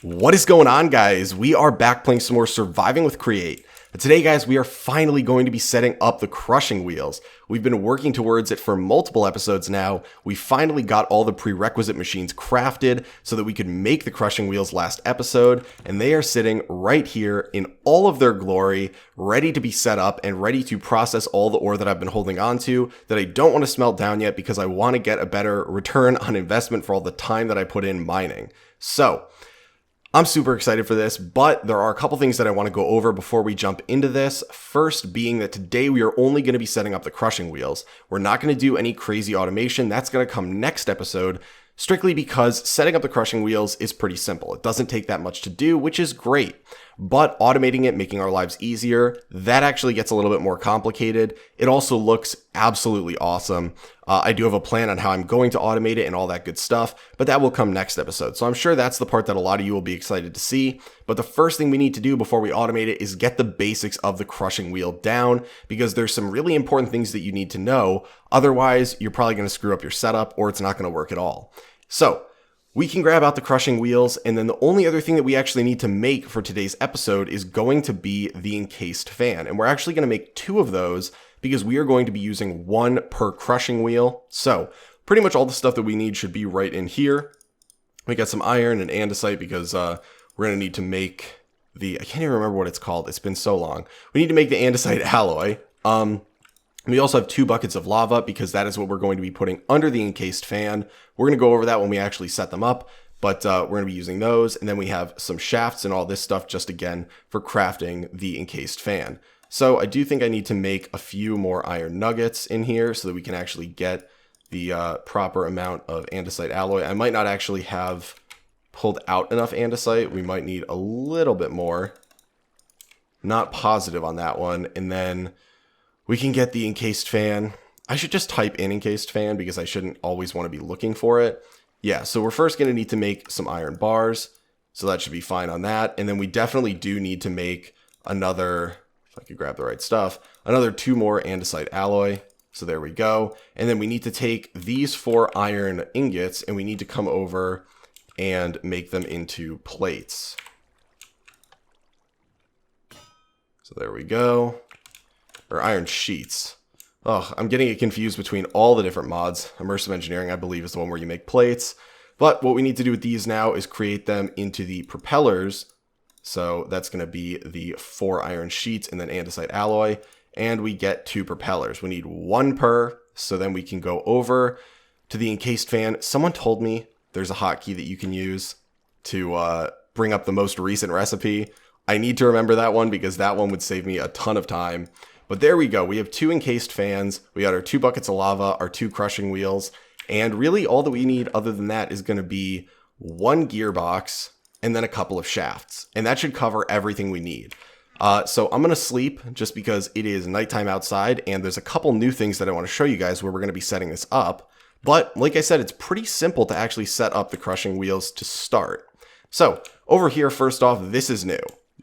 What is going on, guys? We are back playing some more Surviving with Create. Today, guys, we are finally going to be setting up the crushing wheels. We've been working towards it for multiple episodes now. We finally got all the prerequisite machines crafted so that we could make the crushing wheels last episode, and they are sitting right here in all of their glory, ready to be set up and ready to process all the ore that I've been holding on to that I don't want to smelt down yet because I want to get a better return on investment for all the time that I put in mining. So, I'm super excited for this, but there are a couple things that I want to go over before we jump into this. First being that today we are only going to be setting up the crushing wheels. We're not going to do any crazy automation. That's going to come next episode, strictly because setting up the crushing wheels is pretty simple. It doesn't take that much to do, which is great. But automating it, making our lives easier, that actually gets a little bit more complicated. It also looks absolutely awesome. I do have a plan on how I'm going to automate it and all that good stuff, but that will come next episode. So I'm sure that's the part that a lot of you will be excited to see. But the first thing we need to do before we automate it is get the basics of the crushing wheel down, because there's some really important things that you need to know. Otherwise, you're probably going to screw up your setup or it's not going to work at all. So we can grab out the crushing wheels, and then the only other thing that we actually need to make for today's episode is going to be the encased fan. And we're actually going to make two of those because we are going to be using one per crushing wheel. So pretty much all the stuff that we need should be right in here. We got some iron and andesite because we're going to need to make the, I can't even remember what it's called. It's been so long. We need to make the andesite alloy. We also have 2 buckets of lava because that is what we're going to be putting under the encased fan. We're going to go over that when we actually set them up, but we're going to be using those. And then we have some shafts and all this stuff just again for crafting the encased fan. So I do think I need to make a few more iron nuggets in here so that we can actually get the proper amount of andesite alloy. I might not actually have pulled out enough andesite. We might need a little bit more. Not positive on that one. And then we can get the encased fan. I should just type in encased fan because I shouldn't always want to be looking for it. Yeah, so we're first going to need to make some iron bars. So that should be fine on that. And then we definitely do need to make another, if I could grab the right stuff, another 2 more andesite alloy. So there we go. And then we need to take these 4 iron ingots and we need to come over and make them into plates. So there we go. Or iron sheets. Oh, I'm getting it confused between all the different mods. Immersive engineering, I believe, is the one where you make plates. But what we need to do with these now is create them into the propellers. So that's going to be the 4 iron sheets and then andesite alloy. And we get 2 propellers. We need 1 per, so then we can go over to the encased fan. Someone told me there's a hotkey that you can use to bring up the most recent recipe. I need to remember that one because that one would save me a ton of time. But there we go. We have 2 encased fans. We got our 2 buckets of lava, our 2 crushing wheels. And really all that we need other than that is going to be 1 gearbox and then a couple of shafts. And that should cover everything we need. So I'm going to sleep just because it is nighttime outside. And there's a couple new things that I want to show you guys where we're going to be setting this up. But like I said, it's pretty simple to actually set up the crushing wheels to start. So over here, first off, this is new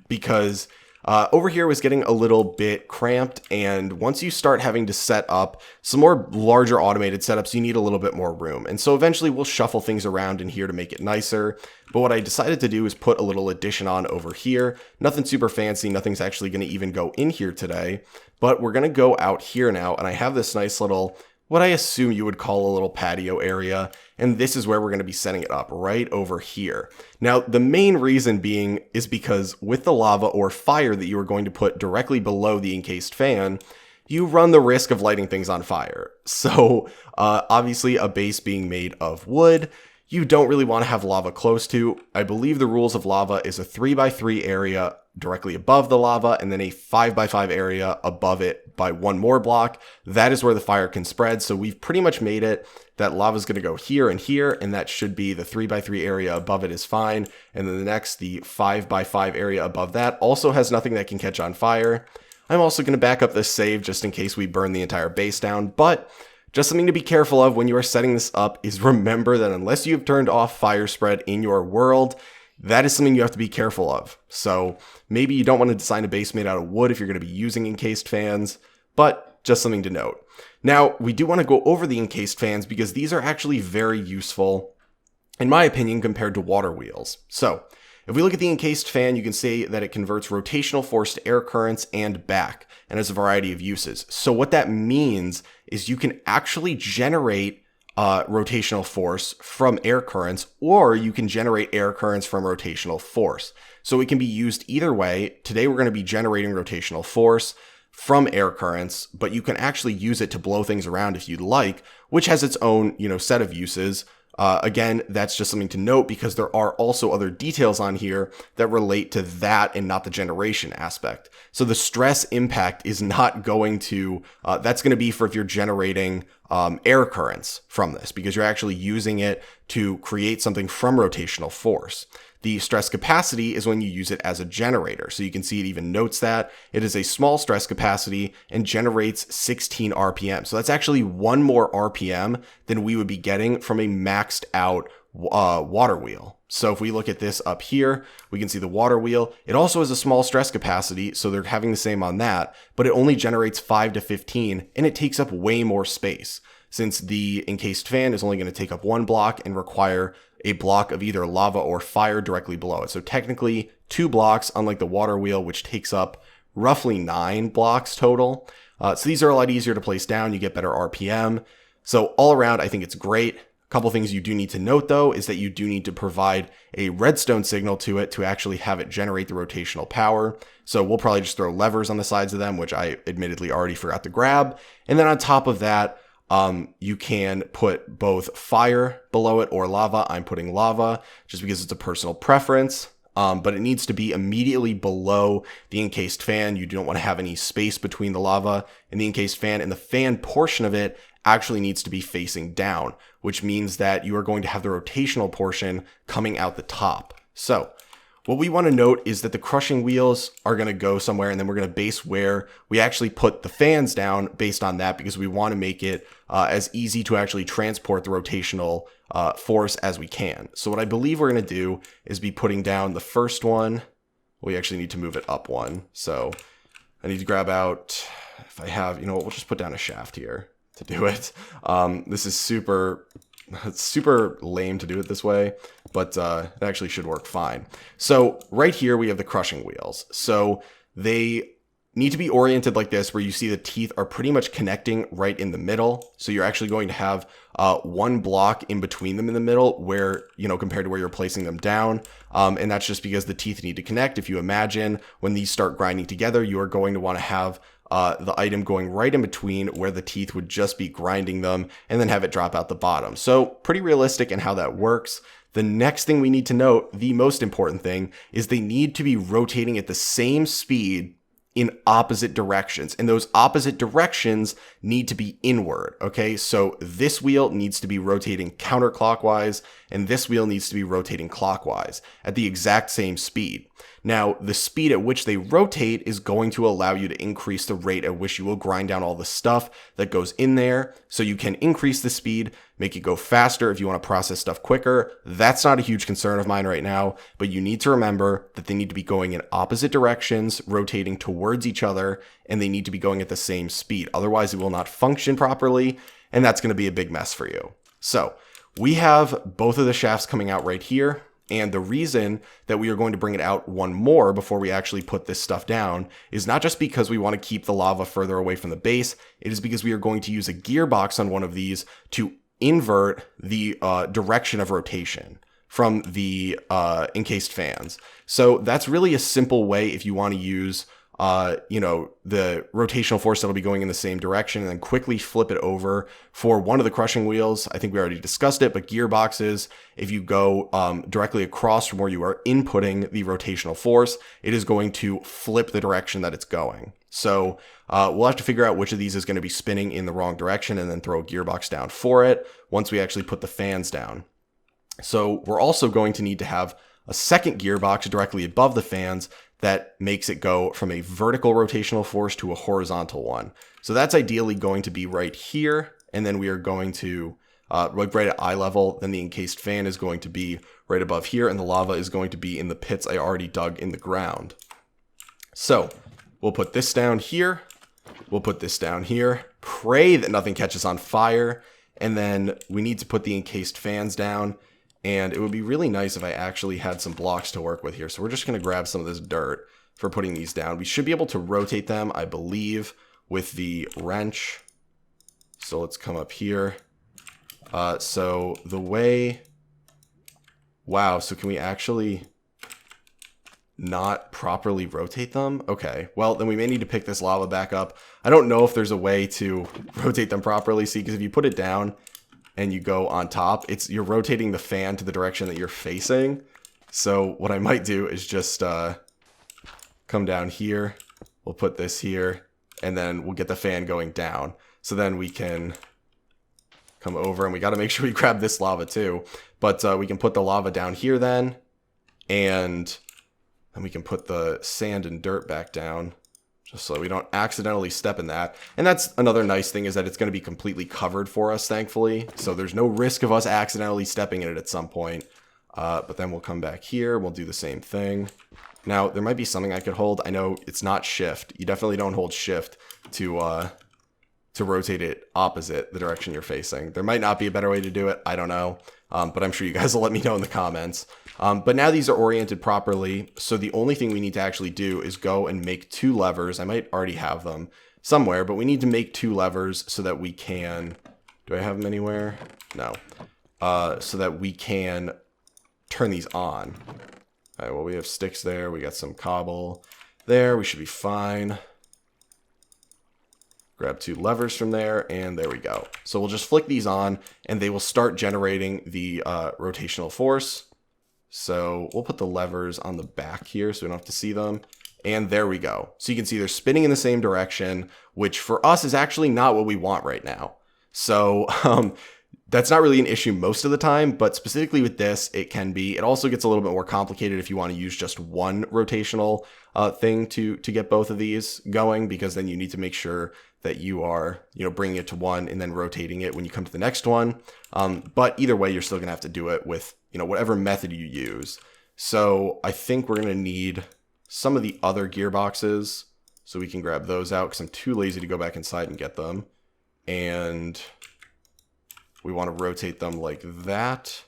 because over here was getting a little bit cramped, and once you start having to set up some more larger automated setups, you need a little bit more room. And so eventually we'll shuffle things around in here to make it nicer. But what I decided to do is put a little addition on over here. Nothing super fancy, nothing's actually going to even go in here today, but we're going to go out here now, and I have this nice little, what I assume you would call a little patio area, and this is where we're going to be setting it up, right over here. Now, the main reason being is because with the lava or fire that you are going to put directly below the encased fan, you run the risk of lighting things on fire. So, obviously a base being made of wood, you don't really want to have lava close to. I believe the rules of lava is a 3x3 area directly above the lava, and then a 5x5 area above it by 1 more block. That is where the fire can spread. So we've pretty much made it that lava is going to go here, and that should be the 3x3 area above it is fine. And then the next, the 5x5 area above that also has nothing that can catch on fire. I'm also going to back up this save just in case we burn the entire base down, but just something to be careful of when you are setting this up is remember that unless you have turned off fire spread in your world, that is something you have to be careful of. So maybe you don't want to design a base made out of wood if you're going to be using encased fans, but just something to note. Now, we do want to go over the encased fans because these are actually very useful, in my opinion, compared to water wheels. So If we look at the encased fan, you can see that it converts rotational force to air currents and back, and has a variety of uses. So what that means is you can actually generate rotational force from air currents, or you can generate air currents from rotational force. So it can be used either way. Today we're going to be generating rotational force from air currents, but you can actually use it to blow things around if you'd like, which has its own, set of uses. Again, that's just something to note because there are also other details on here that relate to that and not the generation aspect. So the stress impact is not going to, that's going to be for if you're generating air currents from this, because you're actually using it to create something from rotational force. The stress capacity is when you use it as a generator. So you can see it even notes that it is a small stress capacity and generates 16 RPM. So that's actually one more RPM than we would be getting from a maxed out water wheel. So if we look at this up here, we can see the water wheel. It also has a small stress capacity, so they're having the same on that, but it only generates 5 to 15, and it takes up way more space, since the encased fan is only going to take up one block and require a block of either lava or fire directly below it. So technically 2 blocks, unlike the water wheel, which takes up roughly 9 blocks total. So these are a lot easier to place down. You get better RPM. So all around, I think it's great. A couple things you do need to note though is that you do need to provide a redstone signal to it to actually have it generate the rotational power. So we'll probably just throw levers on the sides of them, which I admittedly already forgot to grab. And then on top of that, you can put both fire below it or lava. I'm putting lava just because it's a personal preference. But it needs to be immediately below the encased fan. You don't want to have any space between the lava and the encased fan, and the fan portion of it actually needs to be facing down, which means that you are going to have the rotational portion coming out the top. So what we want to note is that the crushing wheels are going to go somewhere, and then we're going to base where we actually put the fans down based on that, because we want to make it as easy to actually transport the rotational force as we can. So what I believe we're going to do is be putting down the first one. We actually need to move it up one. So I need to grab out, if I have, we'll just put down a shaft here to do it. This is it's super lame to do it this way, but it actually should work fine. So right here we have the crushing wheels. So they need to be oriented like this, where you see the teeth are pretty much connecting right in the middle. So you're actually going to have one block in between them in the middle where, compared to where you're placing them down. And that's just because the teeth need to connect. If you imagine when these start grinding together, you are going to want to have the item going right in between where the teeth would just be grinding them, and then have it drop out the bottom. So pretty realistic in how that works. The next thing we need to note, the most important thing, is they need to be rotating at the same speed in opposite directions, and those opposite directions need to be inward. Okay, so this wheel needs to be rotating counterclockwise, and this wheel needs to be rotating clockwise at the exact same speed. Now, the speed at which they rotate is going to allow you to increase the rate at which you will grind down all the stuff that goes in there. So you can increase the speed, make it go faster if you want to process stuff quicker. That's not a huge concern of mine right now, but you need to remember that they need to be going in opposite directions, rotating towards each other, and they need to be going at the same speed. Otherwise, it will not function properly, and that's going to be a big mess for you. So we have both of the shafts coming out right here. And the reason that we are going to bring it out one more before we actually put this stuff down is not just because we want to keep the lava further away from the base. It is because we are going to use a gearbox on one of these to invert the direction of rotation from the encased fans. So that's really a simple way if you want to use the rotational force that'll be going in the same direction, and then quickly flip it over for one of the crushing wheels. I think we already discussed it, but gearboxes, if you go directly across from where you are inputting the rotational force, it is going to flip the direction that it's going. So we'll have to figure out which of these is going to be spinning in the wrong direction, and then throw a gearbox down for it once we actually put the fans down. So we're also going to need to have a second gearbox directly above the fans that makes it go from a vertical rotational force to a horizontal one. So that's ideally going to be right here. And then we are going to, right at eye level, then the encased fan is going to be right above here, and the lava is going to be in the pits I already dug in the ground. So we'll put this down here. We'll put this down here. Pray that nothing catches on fire. And then we need to put the encased fans down. And it would be really nice if I actually had some blocks to work with here. So we're just going to grab some of this dirt for putting these down. We should be able to rotate them, I believe, with the wrench. So let's come up here. So the way... Wow, so can we actually not properly rotate them? Okay, well, then we may need to pick this lava back up. I don't know if there's a way to rotate them properly. See, because if you put it down and you go on top, you're rotating the fan to the direction that you're facing. So what I might do is just come down here. We'll put this here, and then we'll get the fan going down. So then we can come over, and we got to make sure we grab this lava too. But we can put the lava down here then, and then we can put the sand and dirt back down, just so we don't accidentally step in that. And that's another nice thing, is that it's going to be completely covered for us, thankfully. So there's no risk of us accidentally stepping in it at some point. But then we'll come back here. We'll do the same thing. Now, there might be something I could hold. I know it's not shift. You definitely don't hold shift to rotate it opposite the direction you're facing. There might not be a better way to do it. I don't know. But I'm sure you guys will let me know in the comments. But now these are oriented properly. So the only thing we need to actually do is go and make 2 levers. I might already have them somewhere, but we need to make 2 levers so that we can... Do I have them anywhere? No. So that we can turn these on. All right, well, we have sticks there. We got some cobble there. We should be fine. Grab 2 levers from there, and there we go. So we'll just flick these on, and they will start generating the rotational force. So we'll put the levers on the back here so we don't have to see them. And there we go. So you can see they're spinning in the same direction, which for us is actually not what we want right now. So that's not really an issue most of the time, but specifically with this, it can be. It also gets a little bit more complicated if you want to use just one rotational thing to get both of these going, because then you need to make sure that you are, bringing it to one and then rotating it when you come to the next one. But either way, you're still gonna have to do it with, whatever method you use. So I think we're gonna need some of the other gearboxes, so we can grab those out because I'm too lazy to go back inside and get them. And we want to rotate them like that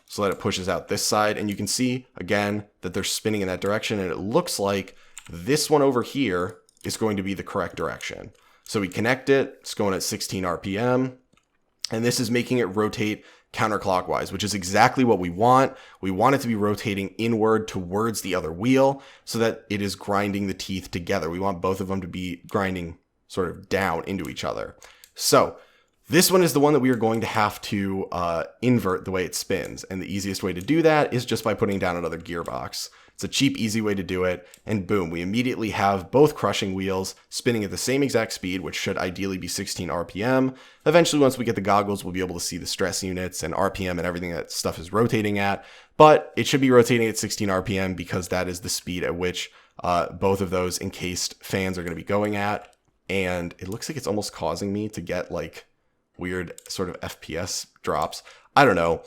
so that it pushes out this side. And you can see, again, that they're spinning in that direction. And it looks like this one over here is going to be the correct direction. So we connect it. It's going at 16 RPM. And this is making it rotate counterclockwise, which is exactly what we want. We want it to be rotating inward towards the other wheel so that it is grinding the teeth together. We want both of them to be grinding sort of down into each other. So this one is the one that we are going to have to invert the way it spins. And the easiest way to do that is just by putting down another gearbox. It's a cheap, easy way to do it. And boom, we immediately have both crushing wheels spinning at the same exact speed, which should ideally be 16 RPM. Eventually, once we get the goggles, we'll be able to see the stress units and RPM and everything that stuff is rotating at. But it should be rotating at 16 RPM because that is the speed at which both of those encased fans are going to be going at. And it looks like it's almost causing me to get like weird sort of FPS drops. I don't know.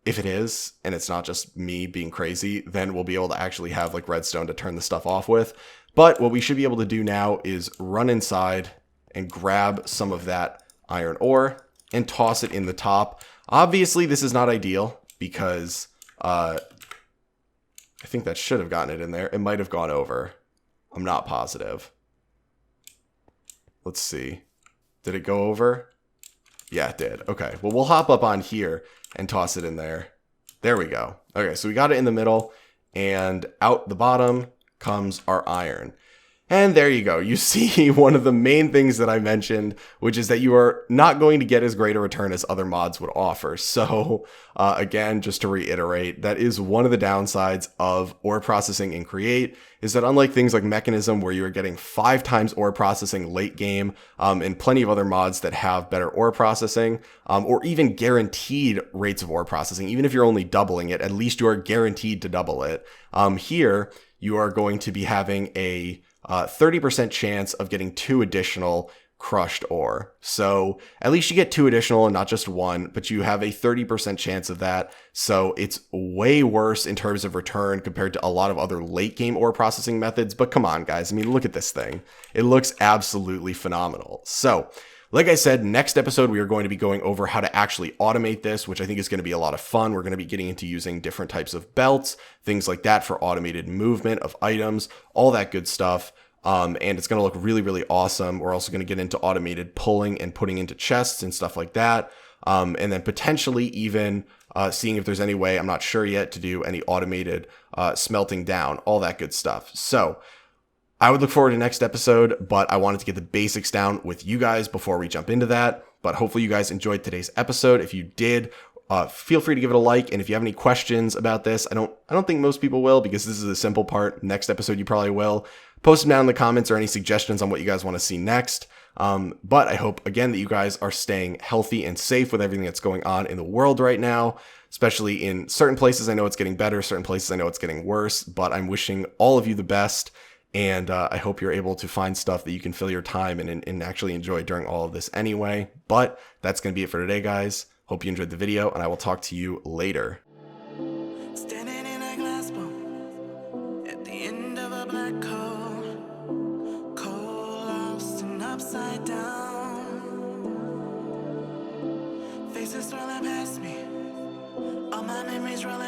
If it is, and it's not just me being crazy, then we'll be able to actually have like redstone to turn the stuff off with. But what we should be able to do now is run inside and grab some of that iron ore and toss it in the top. Obviously, this is not ideal because I think that should have gotten it in there. It might have gone over. I'm not positive. Let's see. Did it go over? Yeah, it did. Okay, well, we'll hop up on here and toss it in there. There we go. Okay, so we got it in the middle, and out the bottom comes our iron. And there you go. You see one of the main things that I mentioned, which is that you are not going to get as great a return as other mods would offer. So again, just to reiterate, that is one of the downsides of ore processing in Create, is that unlike things like Mechanism, where you are getting 5 times ore processing late game, and plenty of other mods that have better ore processing, or even guaranteed rates of ore processing, even if you're only doubling it, at least you are guaranteed to double it. Here, you are going to be having a 30% chance of getting 2 additional crushed ore. So at least you get 2 additional and not just 1, but you have a 30% chance of that. So it's way worse in terms of return compared to a lot of other late game ore processing methods. But come on, guys. I mean, look at this thing. It looks absolutely phenomenal. So Like I said, next episode, we are going to be going over how to actually automate this, which I think is going to be a lot of fun. We're going to be getting into using different types of belts, things like that for automated movement of items, all that good stuff. And it's going to look really, really awesome. We're also going to get into automated pulling and putting into chests and stuff like that. And then potentially even seeing if there's any way, I'm not sure yet, to do any automated smelting down, all that good stuff. So I would look forward to next episode, but I wanted to get the basics down with you guys before we jump into that. But hopefully you guys enjoyed today's episode. If you did, feel free to give it a like. And if you have any questions about this, I don't think most people will, because this is a simple part. Next episode, you probably will. Post them down in the comments or any suggestions on what you guys want to see next. But I hope, again, that you guys are staying healthy and safe with everything that's going on in the world right now, especially in certain places. I know it's getting better. Certain places I know it's getting worse, but I'm wishing all of you the best. And I hope you're able to find stuff that you can fill your time and actually enjoy during all of this anyway. But that's going to be it for today, guys. Hope you enjoyed the video, and I will talk to you later. Standing in a glass bowl at the end of a black hole, cold, lost and upside down. Faces swirling past me, all my memories rolling.